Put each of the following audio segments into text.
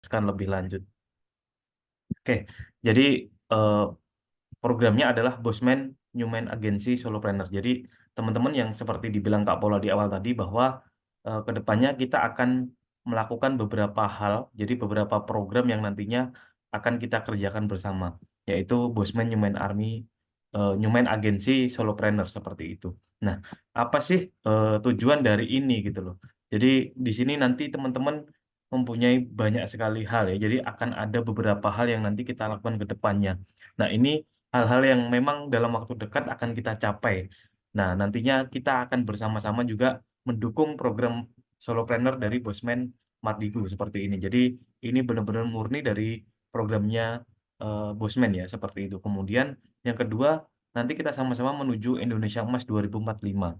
jelaskan lebih lanjut. Oke, jadi eh, programnya adalah Bosman Newman Agency Solopreneur. Jadi teman-teman yang seperti dibilang Kak Paula di awal tadi bahwa ke depannya kita akan melakukan beberapa hal, jadi beberapa program yang nantinya akan kita kerjakan bersama, yaitu Bosman Newman Newman Agency Solopreneur seperti itu. Nah, apa sih tujuan dari ini gitu loh. Jadi di sini nanti teman-teman mempunyai banyak sekali hal ya. Jadi akan ada beberapa hal yang nanti kita lakukan ke depannya. Nah, ini hal-hal yang memang dalam waktu dekat akan kita capai. Nah, nantinya kita akan bersama-sama juga mendukung program solopreneur dari Bosman Mardigu seperti ini. Jadi ini benar-benar murni dari programnya Bosman ya, seperti itu. Kemudian yang kedua, nanti kita sama-sama menuju Indonesia Emas 2045,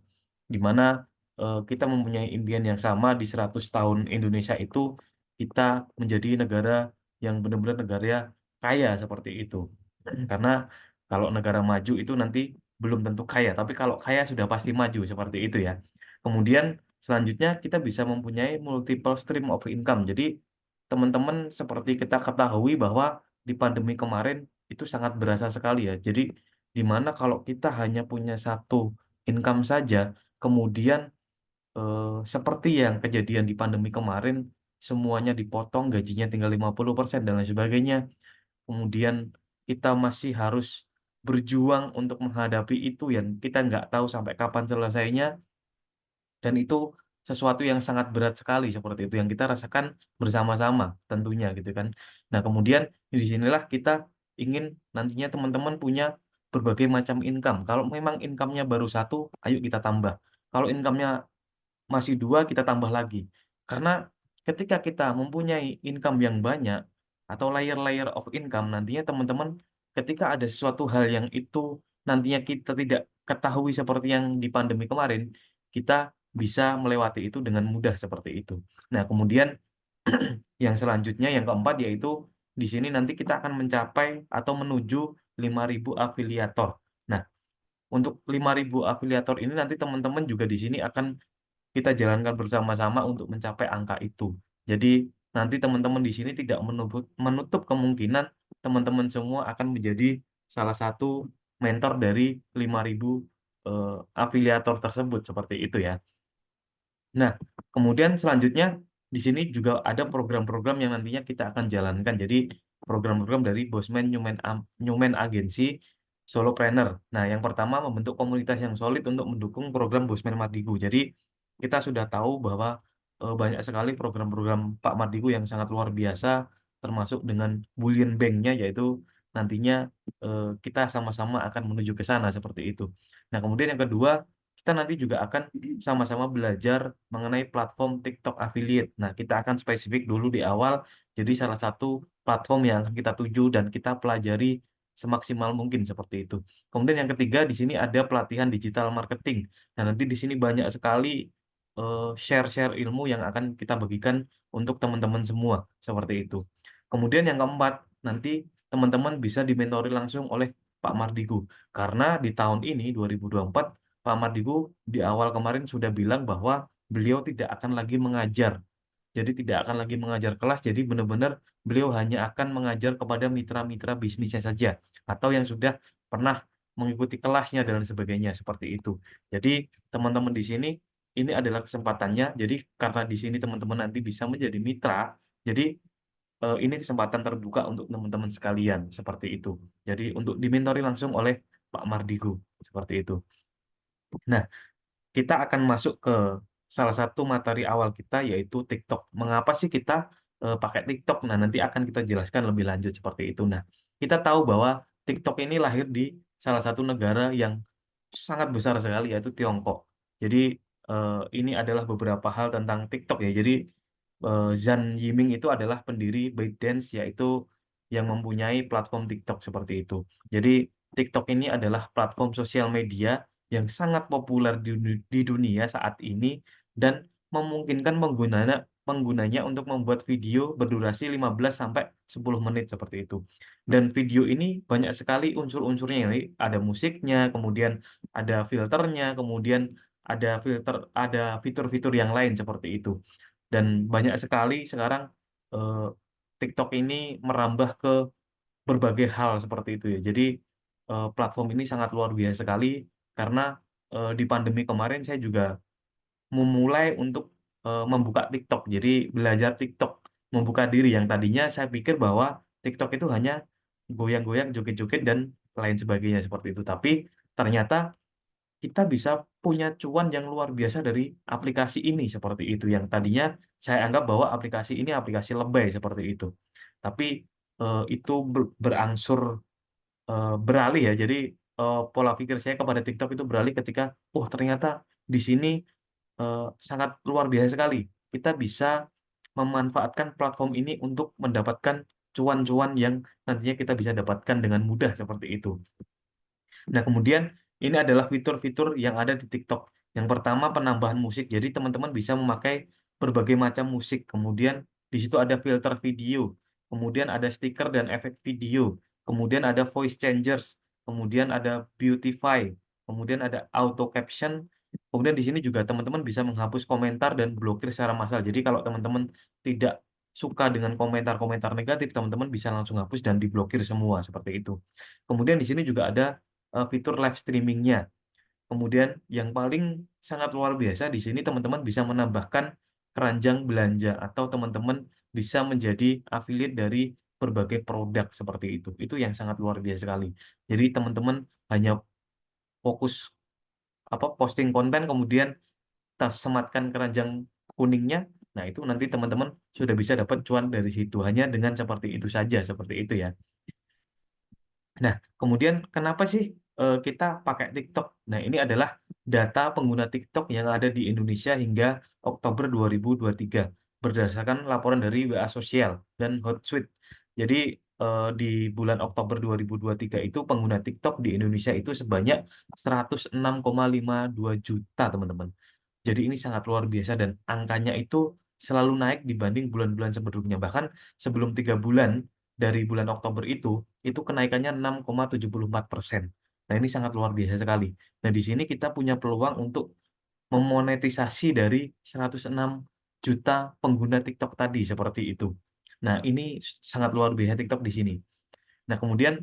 di mana kita mempunyai impian yang sama di 100 tahun Indonesia itu kita menjadi negara yang benar-benar negara kaya seperti itu. Karena kalau negara maju itu nanti belum tentu kaya, tapi kalau kaya sudah pasti maju seperti itu ya. Kemudian selanjutnya kita bisa mempunyai multiple stream of income. Jadi teman-teman seperti kita ketahui bahwa di pandemi kemarin itu sangat berasa sekali ya. Jadi di mana kalau kita hanya punya satu income saja, kemudian seperti yang kejadian di pandemi kemarin, semuanya dipotong, gajinya tinggal 50% dan lain sebagainya. Kemudian kita masih harus berjuang untuk menghadapi itu yang kita nggak tahu sampai kapan selesainya, dan itu sesuatu yang sangat berat sekali seperti itu yang kita rasakan bersama-sama tentunya gitu kan. Nah, kemudian di sinilah kita ingin nantinya teman-teman punya berbagai macam income. Kalau memang income-nya baru satu, ayo kita tambah. Kalau income-nya masih dua, kita tambah lagi. Karena ketika kita mempunyai income yang banyak atau layer-layer of income, nantinya teman-teman ketika ada sesuatu hal yang itu nantinya kita tidak ketahui seperti yang di pandemi kemarin, kita bisa melewati itu dengan mudah seperti itu. Nah, kemudian yang selanjutnya, yang keempat, yaitu di sini nanti kita akan mencapai atau menuju 5.000 afiliator. Nah, untuk 5.000 afiliator ini nanti teman-teman juga di sini akan kita jalankan bersama-sama untuk mencapai angka itu. Jadi nanti teman-teman di sini tidak menutup kemungkinan teman-teman semua akan menjadi salah satu mentor dari 5.000 eh, afiliator tersebut seperti itu ya. Nah, kemudian selanjutnya di sini juga ada program-program yang nantinya kita akan jalankan. Jadi program-program dari Bosman Newman Agency Solopreneur. Nah, yang pertama membentuk komunitas yang solid untuk mendukung program Bosman Mardigu. Jadi kita sudah tahu bahwa banyak sekali program-program Pak Mardigu yang sangat luar biasa, termasuk dengan Bullion Bank-nya, yaitu nantinya kita sama-sama akan menuju ke sana seperti itu. Nah, kemudian yang kedua, kita nanti juga akan sama-sama belajar mengenai platform TikTok affiliate. Nah, kita akan spesifik dulu di awal, jadi salah satu platform yang akan kita tuju dan kita pelajari semaksimal mungkin seperti itu. Kemudian yang ketiga, di sini ada pelatihan digital marketing. Nah, nanti di sini banyak sekali share-share ilmu yang akan kita bagikan untuk teman-teman semua seperti itu. Kemudian yang keempat, nanti teman-teman bisa dimentori langsung oleh Pak Mardigu. Karena di tahun ini 2024 Pak Mardigu di awal kemarin sudah bilang bahwa beliau tidak akan lagi mengajar. Jadi tidak akan lagi mengajar kelas, jadi benar-benar beliau hanya akan mengajar kepada mitra-mitra bisnisnya saja atau yang sudah pernah mengikuti kelasnya dan sebagainya seperti itu. Jadi teman-teman di sini ini adalah kesempatannya. Jadi karena di sini teman-teman nanti bisa menjadi mitra, jadi ini kesempatan terbuka untuk teman-teman sekalian seperti itu. Jadi untuk dimentori langsung oleh Pak Mardigu seperti itu. Nah, kita akan masuk ke salah satu materi awal kita yaitu TikTok. Mengapa sih kita pakai TikTok? Nah, nanti akan kita jelaskan lebih lanjut seperti itu. Nah, kita tahu bahwa TikTok ini lahir di salah satu negara yang sangat besar sekali yaitu Tiongkok. Jadi ini adalah beberapa hal tentang TikTok ya. Jadi Zhan Yiming itu adalah pendiri ByteDance, yaitu yang mempunyai platform TikTok seperti itu. Jadi TikTok ini adalah platform sosial media yang sangat populer di dunia saat ini dan memungkinkan penggunanya untuk membuat video berdurasi 15 sampai 10 menit seperti itu. Dan video ini banyak sekali unsur-unsurnya, ya. Ada musiknya, kemudian ada filternya, kemudian ada fitur-fitur yang lain seperti itu. Dan banyak sekali sekarang eh, TikTok ini merambah ke berbagai hal seperti itu ya. Jadi, platform ini sangat luar biasa sekali karena, di pandemi kemarin saya juga memulai untuk, membuka TikTok. Jadi belajar TikTok, membuka diri yang tadinya saya pikir bahwa TikTok itu hanya goyang-goyang, joget-joget, dan lain sebagainya seperti itu. Tapi ternyata kita bisa punya cuan yang luar biasa dari aplikasi ini, seperti itu. Yang tadinya saya anggap bahwa aplikasi ini aplikasi lebay, seperti itu. Tapi, itu berangsur, beralih ya. Jadi, pola pikir saya kepada TikTok itu beralih ketika, "Oh, ternyata di sini sangat luar biasa sekali. Kita bisa memanfaatkan platform ini untuk mendapatkan cuan-cuan yang nantinya kita bisa dapatkan dengan mudah," seperti itu. Nah, kemudian ini adalah fitur-fitur yang ada di TikTok. Yang pertama, penambahan musik. Jadi teman-teman bisa memakai berbagai macam musik. Kemudian di situ ada filter video, kemudian ada stiker dan efek video, kemudian ada voice changers, kemudian ada beautify, kemudian ada auto caption, kemudian di sini juga teman-teman bisa menghapus komentar dan blokir secara massal. Jadi kalau teman-teman tidak suka dengan komentar-komentar negatif, teman-teman bisa langsung hapus dan diblokir semua, seperti itu. Kemudian di sini juga ada fitur live streaming-nya. Kemudian yang paling sangat luar biasa di sini teman-teman bisa menambahkan keranjang belanja atau teman-teman bisa menjadi affiliate dari berbagai produk seperti itu. Itu yang sangat luar biasa sekali. Jadi teman-teman hanya fokus posting konten kemudian sematkan keranjang kuningnya, nah itu nanti teman-teman sudah bisa dapat cuan dari situ, hanya dengan seperti itu saja, seperti itu ya. Nah, kemudian kenapa sih, kita pakai TikTok? Nah, ini adalah data pengguna TikTok yang ada di Indonesia hingga Oktober 2023, berdasarkan laporan dari WA Sosial dan Hotsuite. Jadi, di bulan Oktober 2023 itu pengguna TikTok di Indonesia itu sebanyak 106,52 juta, teman-teman. Jadi ini sangat luar biasa dan angkanya itu selalu naik dibanding bulan-bulan sebelumnya. Bahkan sebelum 3 bulan dari bulan Oktober itu kenaikannya 6,74%. Nah, ini sangat luar biasa sekali. Nah, di sini kita punya peluang untuk memonetisasi dari 106 juta pengguna TikTok tadi, seperti itu. Nah, ini sangat luar biasa TikTok di sini. Nah, kemudian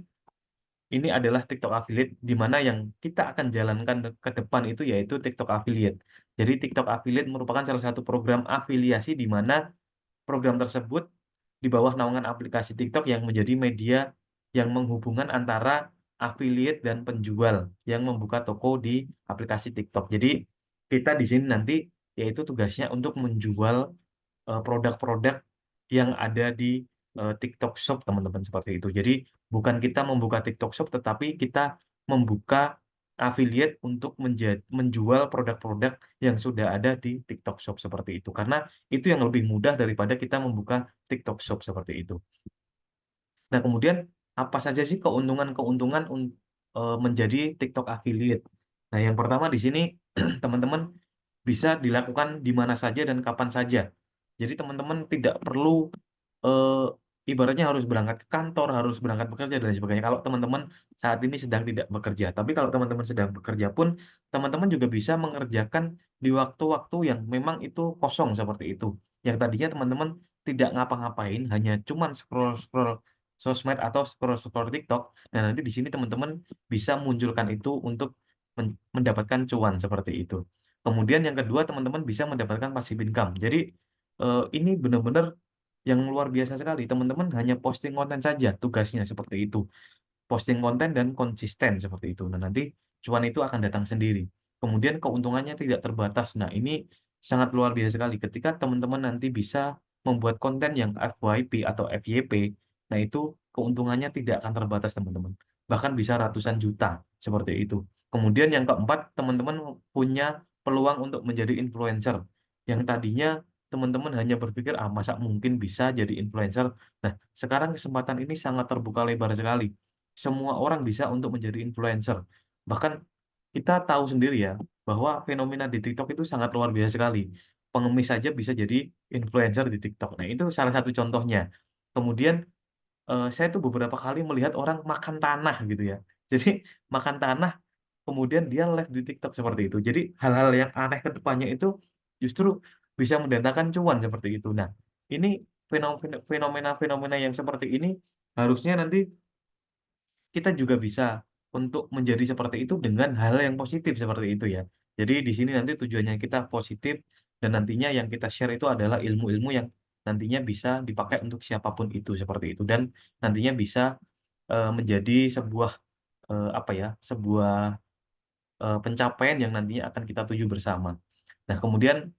ini adalah TikTok Affiliate, di mana yang kita akan jalankan ke depan itu yaitu TikTok Affiliate. Jadi TikTok Affiliate merupakan salah satu program afiliasi di mana program tersebut di bawah naungan aplikasi TikTok yang menjadi media yang menghubungkan antara affiliate dan penjual yang membuka toko di aplikasi TikTok. Jadi kita di sini nanti yaitu tugasnya untuk menjual produk-produk yang ada di, TikTok Shop, teman-teman, seperti itu. Jadi bukan kita membuka TikTok Shop, tetapi kita membuka affiliate untuk menjual produk-produk yang sudah ada di TikTok Shop, seperti itu. Karena itu yang lebih mudah daripada kita membuka TikTok Shop, seperti itu. Nah, kemudian apa saja sih keuntungan-keuntungan menjadi TikTok affiliate? Nah, yang pertama di sini teman-teman bisa dilakukan di mana saja dan kapan saja. Jadi teman-teman tidak perlu, eee, ibaratnya harus berangkat ke kantor, harus berangkat bekerja dan lain sebagainya, kalau teman-teman saat ini sedang tidak bekerja. Tapi kalau teman-teman sedang bekerja pun, teman-teman juga bisa mengerjakan di waktu-waktu yang memang itu kosong, seperti itu. Yang tadinya teman-teman tidak ngapa-ngapain, hanya cuman scroll-scroll sosmed atau scroll-scroll TikTok. Nah, nanti di sini teman-teman bisa munculkan itu untuk mendapatkan cuan, seperti itu. Kemudian yang kedua, teman-teman bisa mendapatkan passive income. Jadi, ini benar-benar yang luar biasa sekali, teman-teman hanya posting konten saja tugasnya, seperti itu. Posting konten dan konsisten, seperti itu. Nah, nanti cuan itu akan datang sendiri. Kemudian keuntungannya tidak terbatas. Nah, ini sangat luar biasa sekali ketika teman-teman nanti bisa membuat konten yang FYP atau FYP, nah itu keuntungannya tidak akan terbatas, teman-teman. Bahkan bisa ratusan juta, seperti itu. Kemudian yang keempat, teman-teman punya peluang untuk menjadi influencer. Yang tadinya teman-teman hanya berpikir, "Ah, masa mungkin bisa jadi influencer?" Nah, sekarang kesempatan ini sangat terbuka lebar sekali. Semua orang bisa untuk menjadi influencer. Bahkan kita tahu sendiri ya, bahwa fenomena di TikTok itu sangat luar biasa sekali. Pengemis saja bisa jadi influencer di TikTok. Nah, itu salah satu contohnya. Kemudian, saya tuh beberapa kali melihat orang makan tanah gitu ya. Jadi makan tanah, kemudian dia live di TikTok seperti itu. Jadi hal-hal yang aneh ke depannya itu justru bisa mendatangkan cuan seperti itu. Nah, ini fenomena-fenomena yang seperti ini harusnya nanti kita juga bisa untuk menjadi seperti itu dengan hal yang positif seperti itu ya. Jadi di sini nanti tujuannya kita positif dan nantinya yang kita share itu adalah ilmu-ilmu yang nantinya bisa dipakai untuk siapapun itu, seperti itu. Dan nantinya bisa, menjadi sebuah, apa ya, sebuah pencapaian yang nantinya akan kita tuju bersama. Nah, kemudian,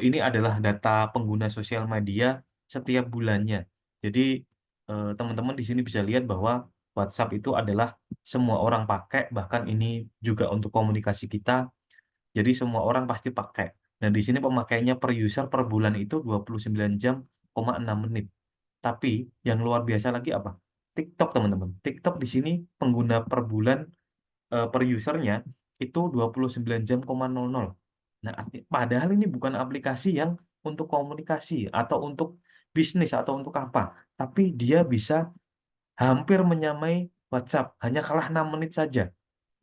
ini adalah data pengguna sosial media setiap bulannya. Jadi, teman-teman di sini bisa lihat bahwa WhatsApp itu adalah semua orang pakai, bahkan ini juga untuk komunikasi kita, jadi semua orang pasti pakai. Nah, di sini pemakaiannya per user per bulan itu 29 jam, 6 menit. Tapi yang luar biasa lagi apa? TikTok, teman-teman. TikTok di sini pengguna per bulan per user-nya itu 29 jam, 00. Nah, padahal ini bukan aplikasi yang untuk komunikasi atau untuk bisnis atau untuk apa, tapi dia bisa hampir menyamai WhatsApp, hanya kalah 6 menit saja.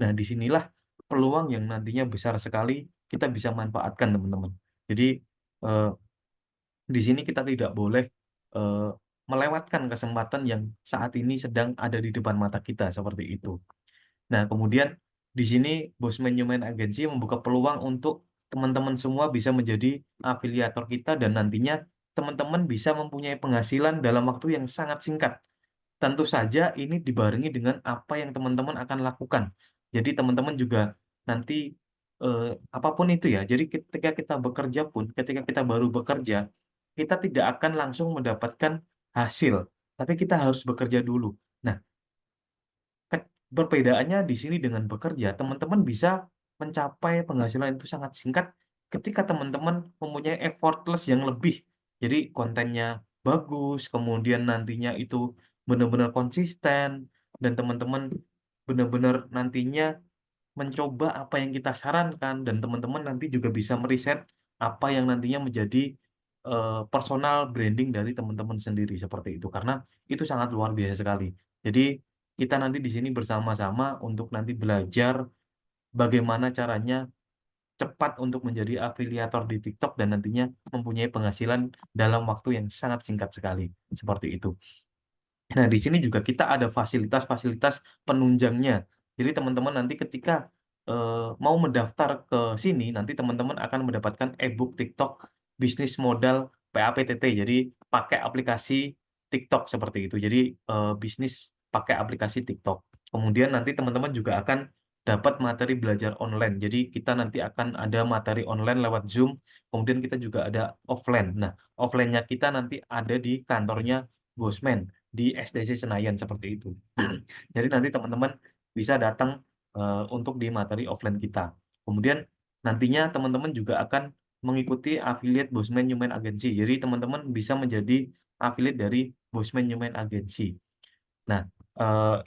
Nah, disinilah peluang yang nantinya besar sekali kita bisa manfaatkan, teman-teman. Jadi, eee, di sini kita tidak boleh, eee, melewatkan kesempatan yang saat ini sedang ada di depan mata kita, seperti itu. Nah, kemudian di sini Bosman Newman Agency membuka peluang untuk teman-teman semua bisa menjadi afiliator kita dan nantinya teman-teman bisa mempunyai penghasilan dalam waktu yang sangat singkat. Tentu saja ini dibarengi dengan apa yang teman-teman akan lakukan. Jadi teman-teman juga nanti, apa itu ya, jadi ketika kita bekerja pun, ketika kita baru bekerja, kita tidak akan langsung mendapatkan hasil, tapi kita harus bekerja dulu. Nah, perbedaannya di sini dengan bekerja, teman-teman bisa mencapai penghasilan itu sangat singkat ketika teman-teman mempunyai effortless yang lebih. Jadi kontennya bagus, kemudian nantinya itu benar-benar konsisten, dan teman-teman benar-benar nantinya mencoba apa yang kita sarankan dan teman-teman nanti juga bisa meriset apa yang nantinya menjadi, personal branding dari teman-teman sendiri, seperti itu. Karena itu sangat luar biasa sekali. Jadi, kita nanti di sini bersama-sama untuk nanti belajar bagaimana caranya cepat untuk menjadi afiliator di TikTok dan nantinya mempunyai penghasilan dalam waktu yang sangat singkat sekali, seperti itu. Nah, di sini juga kita ada fasilitas-fasilitas penunjangnya. Jadi teman-teman nanti ketika, mau mendaftar ke sini, nanti teman-teman akan mendapatkan e-book TikTok bisnis modal PAPTT. Jadi pakai aplikasi TikTok seperti itu. Jadi, bisnis pakai aplikasi TikTok. Kemudian nanti teman-teman juga akan dapat materi belajar online. Jadi kita nanti akan ada materi online lewat Zoom, kemudian kita juga ada offline. Nah, offline-nya kita nanti ada di kantornya Bosman di SDC Senayan seperti itu. Jadi nanti teman-teman bisa datang, untuk di materi offline kita. Kemudian nantinya teman-teman juga akan mengikuti affiliate Bosman Human Agency. Jadi teman-teman bisa menjadi affiliate dari Bosman Human Agency. Nah,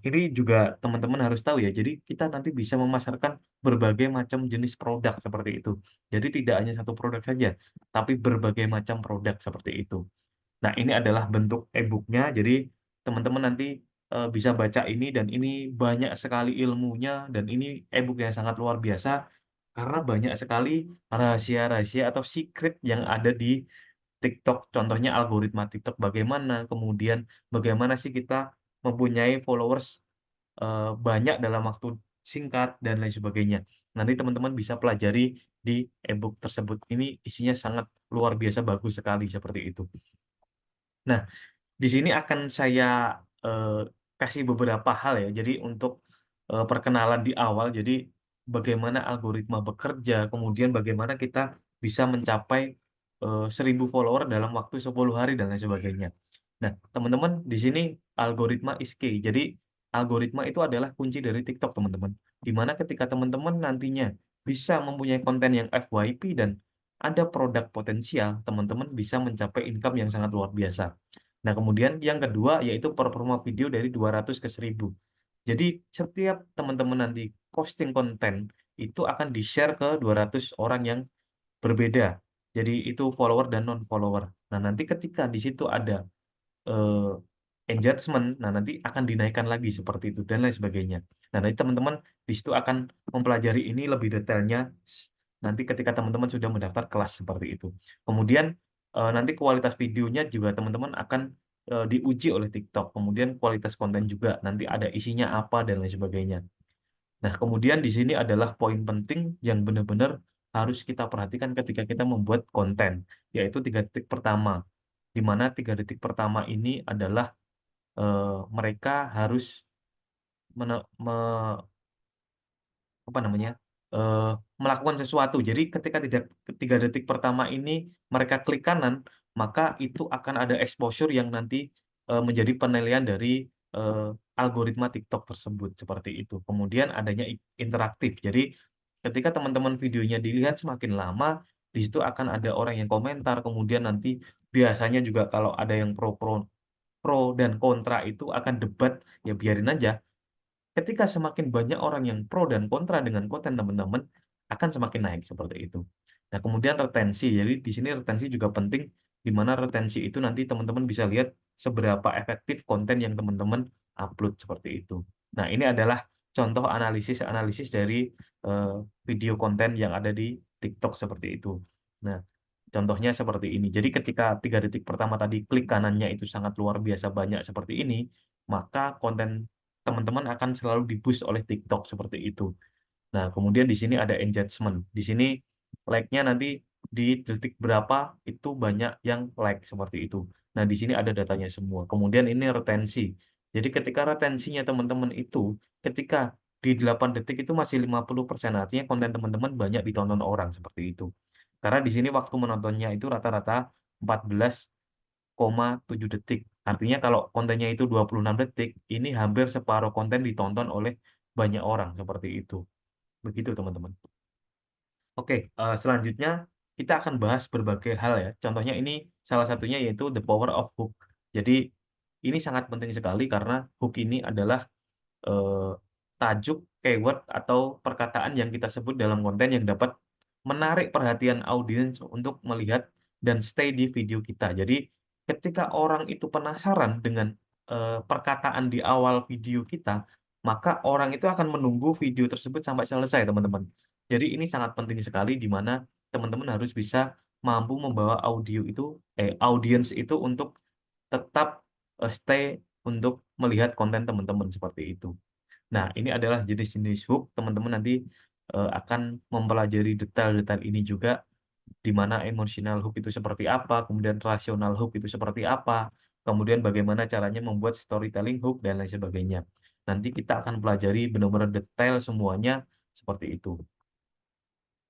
ini juga teman-teman harus tahu ya, jadi kita nanti bisa memasarkan berbagai macam jenis produk seperti itu. Jadi tidak hanya satu produk saja, tapi berbagai macam produk seperti itu. Nah, ini adalah bentuk e-book-nya, jadi teman-teman nanti, bisa baca ini dan ini banyak sekali ilmunya dan ini e-book yang sangat luar biasa, karena banyak sekali rahasia-rahasia atau secret yang ada di TikTok. Contohnya algoritma TikTok bagaimana, kemudian bagaimana sih kita mempunyai followers, banyak dalam waktu singkat dan lain sebagainya. Nanti teman-teman bisa pelajari di e-book tersebut. Ini isinya sangat luar biasa bagus sekali, seperti itu. Nah, di sini akan saya, kasih beberapa hal ya. Jadi untuk, perkenalan di awal, jadi bagaimana algoritma bekerja, kemudian bagaimana kita bisa mencapai, 1000 follower dalam waktu 10 hari dan lain sebagainya. Nah, teman-teman di sini algoritma is key. Jadi algoritma itu adalah kunci dari TikTok, teman-teman. Di mana ketika teman-teman nantinya bisa mempunyai konten yang FYP dan ada produk potensial, teman-teman bisa mencapai income yang sangat luar biasa. Nah, kemudian yang kedua yaitu performa video dari 200 ke 1000. Jadi setiap teman-teman nanti posting konten, itu akan di-share ke 200 orang yang berbeda. Jadi itu follower dan non-follower. Nah, nanti ketika di situ ada, eee, engagement, nah nanti akan dinaikkan lagi seperti itu dan lain sebagainya. Nah, nanti teman-teman di situ akan mempelajari ini lebih detailnya nanti ketika teman-teman sudah mendaftar kelas seperti itu. Kemudian, nanti kualitas videonya juga teman-teman akan diuji oleh TikTok. Kemudian kualitas konten juga, nanti ada isinya apa dan lain sebagainya. Nah, kemudian di sini adalah poin penting yang benar-benar harus kita perhatikan ketika kita membuat konten, yaitu 3 detik pertama. Di mana 3 detik pertama ini adalah mereka harus mene me apa namanya, melakukan sesuatu. Jadi ketika 3 detik pertama ini mereka klik kanan, maka itu akan ada exposure yang nanti, menjadi penilaian dari, algoritma TikTok tersebut, seperti itu. Kemudian adanya interaktif. Jadi ketika teman-teman videonya dilihat semakin lama, di situ akan ada orang yang komentar, kemudian nanti biasanya juga kalau ada yang pro dan kontra itu akan debat, ya biarin aja. Ketika semakin banyak orang yang pro dan kontra dengan konten teman-teman, akan semakin naik seperti itu. Nah, kemudian retensi. Jadi di sini retensi juga penting, di mana retensi itu nanti teman-teman bisa lihat seberapa efektif konten yang teman-teman upload seperti itu. Nah, ini adalah contoh analisis-analisis dari video konten yang ada di TikTok seperti itu. Nah, contohnya seperti ini. Jadi ketika 3 detik pertama tadi klik kanannya itu sangat luar biasa banyak seperti ini, maka konten teman-teman akan selalu di-boost oleh TikTok seperti itu. Nah, kemudian di sini ada engagement. Di sini like-nya nanti di detik berapa itu banyak yang like seperti itu. Nah, di sini ada datanya semua. Kemudian ini retensi. Jadi ketika retensinya teman-teman itu ketika di 8 detik itu masih 50%, artinya konten teman-teman banyak ditonton orang seperti itu. Karena di sini waktu menontonnya itu rata-rata 14,7 detik. Artinya kalau kontennya itu 26 detik, ini hampir separuh konten ditonton oleh banyak orang, seperti itu. Begitu, teman-teman. Oke, selanjutnya kita akan bahas berbagai hal ya. Contohnya ini salah satunya yaitu the power of hook. Jadi ini sangat penting sekali karena hook ini adalah eee, tajuk, keyword, atau perkataan yang kita sebut dalam konten yang dapat menarik perhatian audiens untuk melihat dan stay di video kita. Jadi ketika orang itu penasaran dengan, perkataan di awal video kita, maka orang itu akan menunggu video tersebut sampai selesai, teman-teman. Jadi ini sangat penting sekali di mana teman-teman harus bisa mampu membawa audiens itu untuk tetap, stay untuk melihat konten teman-teman, seperti itu. Nah, ini adalah jenis-jenis hook, teman-teman nanti, akan mempelajari detail-detail ini juga, di mana emotional hook itu seperti apa, kemudian rasional hook itu seperti apa, kemudian bagaimana caranya membuat storytelling hook, dan lain sebagainya. Nanti kita akan pelajari benar-benar detail semuanya, seperti itu.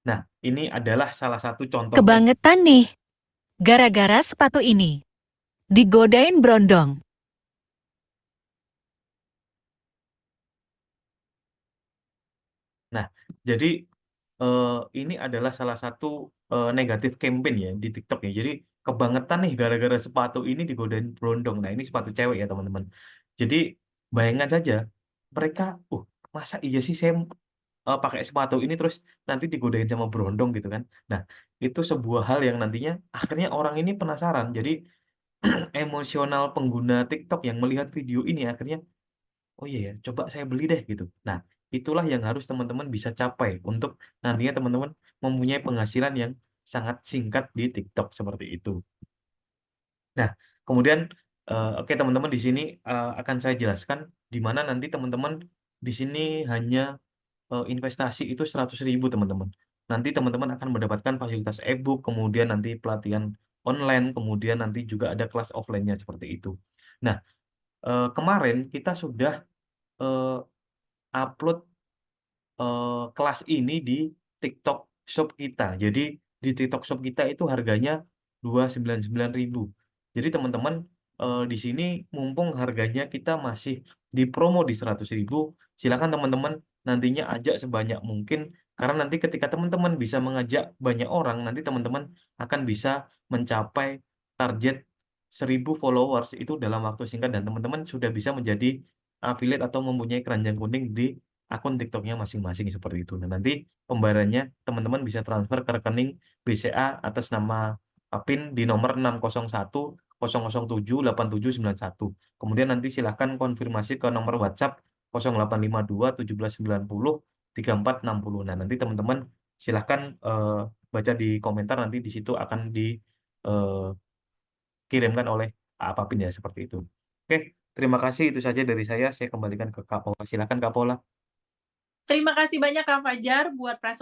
Nah, ini adalah salah satu contohnya. Kebangetan nih, gara-gara sepatu ini. Digodain brondong. Nah, jadi, ini adalah salah satu, negatif campaign ya di TikTok ya. Jadi kebangetan nih gara-gara sepatu ini digodain berondong. Nah, ini sepatu cewek ya teman-teman. Jadi bayangkan saja mereka, masa iya sih saya, pakai sepatu ini terus nanti digodain sama berondong gitu kan. Nah, itu sebuah hal yang nantinya akhirnya orang ini penasaran. Jadi emosional pengguna TikTok yang melihat video ini akhirnya, "Oh iya ya, coba saya beli deh," gitu. Nah, itulah yang harus teman-teman bisa capai untuk nantinya teman-teman mempunyai penghasilan yang sangat singkat di TikTok, seperti itu. Nah, kemudian, oke teman-teman di sini, akan saya jelaskan di mana nanti teman-teman di sini hanya, investasi itu 100.000 teman-teman. Nanti teman-teman akan mendapatkan fasilitas e-book, kemudian nanti pelatihan online, kemudian nanti juga ada kelas offline-nya, seperti itu. Nah, kemarin kita sudah, eee, upload kelas ini di TikTok Shop kita. Jadi di TikTok Shop kita itu harganya 299.000. Jadi teman-teman, di sini mumpung harganya kita masih di promo di 100.000, silakan teman-teman nantinya ajak sebanyak mungkin, karena nanti ketika teman-teman bisa mengajak banyak orang, nanti teman-teman akan bisa mencapai target 1.000 followers itu dalam waktu singkat dan teman-teman sudah bisa menjadi affiliate atau mempunyai keranjang kuning di akun TikTok-nya masing-masing seperti itu. Nah, nanti pembayarannya teman-teman bisa transfer ke rekening BCA atas nama, PIN di nomor 601.007.8791. Kemudian nanti silahkan konfirmasi ke nomor WhatsApp 0852 1790 3460. Nah, nanti teman-teman silahkan, baca di komentar nanti di situ akan eh, kirimkan oleh apapun ya seperti itu. Oke, terima kasih itu saja dari saya. Saya kembalikan ke Kak Paula. Silakan Kak Paula. Terima kasih banyak Kak Fajar buat